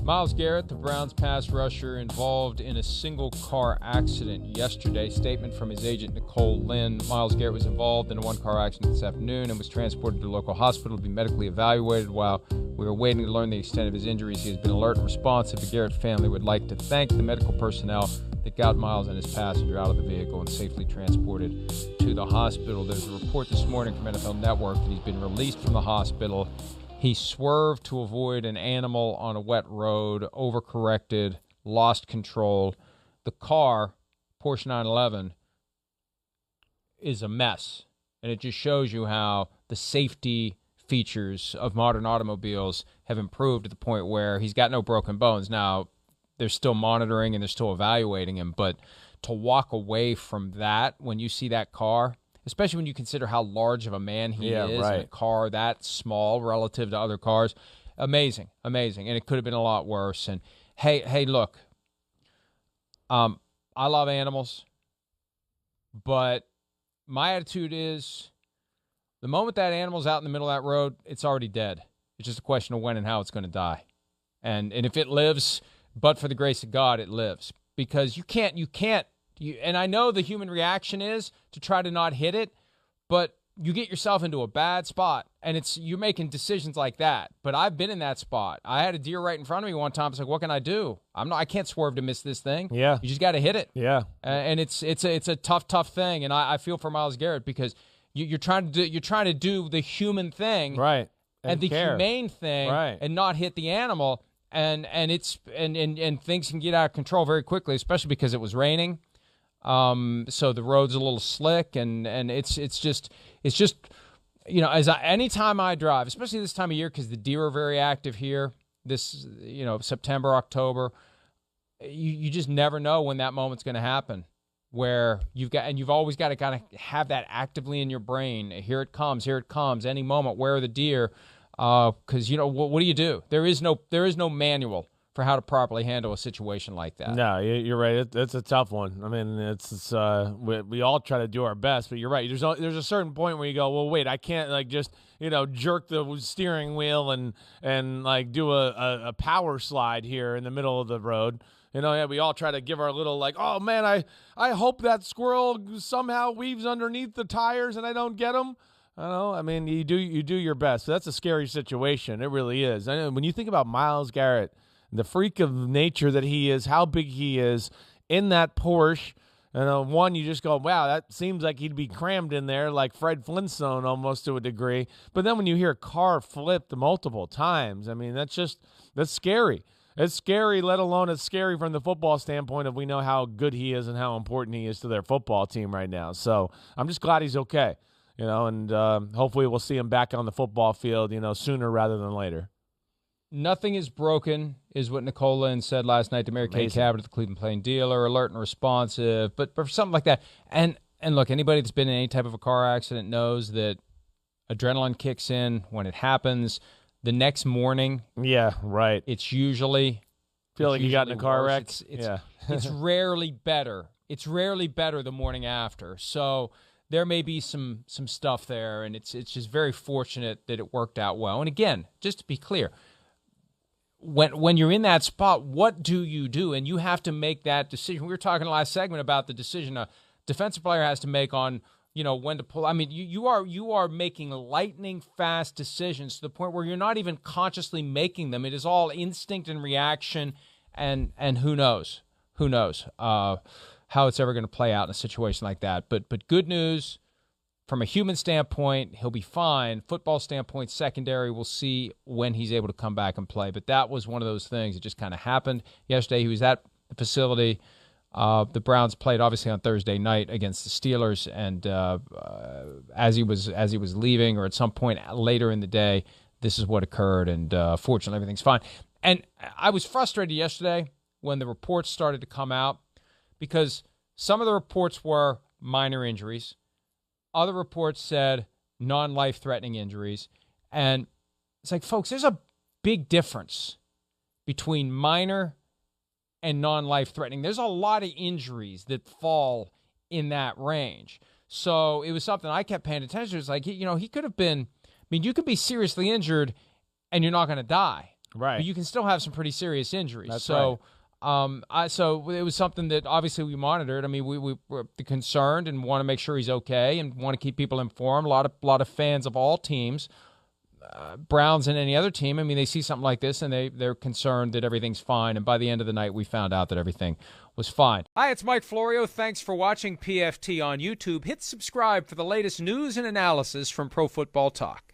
Myles Garrett, the Browns pass rusher, involved in a single-car accident yesterday. Statement from his agent, Nicole Lynn. Myles Garrett was involved in a one-car accident this afternoon and was transported to a local hospital to be medically evaluated. While we were waiting to learn the extent of his injuries, he has been alert and responsive. The Garrett family would like to thank the medical personnel that got Myles and his passenger out of the vehicle and safely transported to the hospital. There's a report this morning from NFL Network that he's been released from the hospital. He swerved to avoid an animal on a wet road, overcorrected, lost control. The car, Porsche 911, is a mess. And it just shows you how the safety features of modern automobiles have improved to the point where he's got no broken bones. Now, they're still monitoring and they're still evaluating him, but to walk away from that when you see that car, especially when you consider how large of a man he is in a car that small relative to other cars. Amazing. And it could have been a lot worse. And, hey, look, I love animals, but my attitude is the moment that animal's out in the middle of that road, it's already dead. It's just a question of when and how it's going to die. And if it lives, but for the grace of God, it lives. Because you can't, and I know the human reaction is to try to not hit it, but you get yourself into a bad spot, and you're making decisions like that. But I've been in that spot. I had a deer right in front of me one time. It's like, what can I do? I can't swerve to miss this thing. Yeah, you just got to hit it. Yeah, and it's a tough thing. And I feel for Myles Garrett because you're trying to do the human thing, right, and the humane thing, right, and not hit the animal. And things can get out of control very quickly, especially because it was raining. So the road's a little slick, and it's just anytime I drive, especially this time of year because the deer are very active here. This September, October, you just never know when that moment's going to happen. Where you've always got to kind of have that actively in your brain. Here it comes. Any moment. Where are the deer? Because what do you do? There is no manual for how to properly handle a situation like that. No, you're right. It's a tough one. I mean, we all try to do our best, but you're right. There's a certain point where you go, well, wait, I can't just jerk the steering wheel and like do a power slide here in the middle of the road. We all try to give our little oh man, I hope that squirrel somehow weaves underneath the tires and I don't get him. I don't know. I mean, you do your best. So that's a scary situation. It really is. I know when you think about Myles Garrett, the freak of nature that he is, how big he is in that Porsche, you just go, wow, that seems like he'd be crammed in there like Fred Flintstone almost to a degree. But then when you hear a car flipped multiple times, I mean, that's scary. It's scary, let alone it's scary from the football standpoint if we know how good he is and how important he is to their football team right now. So I'm just glad he's okay, and hopefully we'll see him back on the football field, sooner rather than later. Nothing is broken, is what Nicole Lynn said last night to Mary Kay Cabot at the Cleveland Plain Dealer, alert and responsive, but for something like that. And look, anybody that's been in any type of a car accident knows that adrenaline kicks in when it happens. The next morning, yeah, right. It's usually feel like you got in a car wreck. It's rarely better. It's rarely better the morning after. So there may be some stuff there, and it's just very fortunate that it worked out well. And again, just to be clear, when you're in that spot, what do you do? And you have to make that decision. We were talking in the last segment about the decision a defensive player has to make on when to pull. I mean, you are making lightning fast decisions to the point where you're not even consciously making them. It is all instinct and reaction, and who knows how it's ever going to play out in a situation like that. But good news from a human standpoint, he'll be fine. Football standpoint, secondary, we'll see when he's able to come back and play. But that was one of those things that just kind of happened yesterday. He was at the facility. The Browns played obviously on Thursday night against the Steelers, and as he was leaving, or at some point later in the day, this is what occurred. And fortunately, everything's fine. And I was frustrated yesterday when the reports started to come out because some of the reports were minor injuries. Other reports said non-life-threatening injuries. And it's like, folks, there's a big difference between minor and non-life-threatening. There's a lot of injuries that fall in that range. So it was something I kept paying attention to. It's like, he could have been, you could be seriously injured and you're not going to die. Right. but you can still have some pretty serious injuries. That's so, so it was something that obviously we monitored. I mean, we were concerned and want to make sure he's okay and want to keep people informed. A lot of fans of all teams, Browns and any other team. I mean, they see something like this and they're concerned that everything's fine. And by the end of the night, we found out that everything was fine. Hi, it's Mike Florio. Thanks for watching PFT on YouTube. Hit subscribe for the latest news and analysis from Pro Football Talk.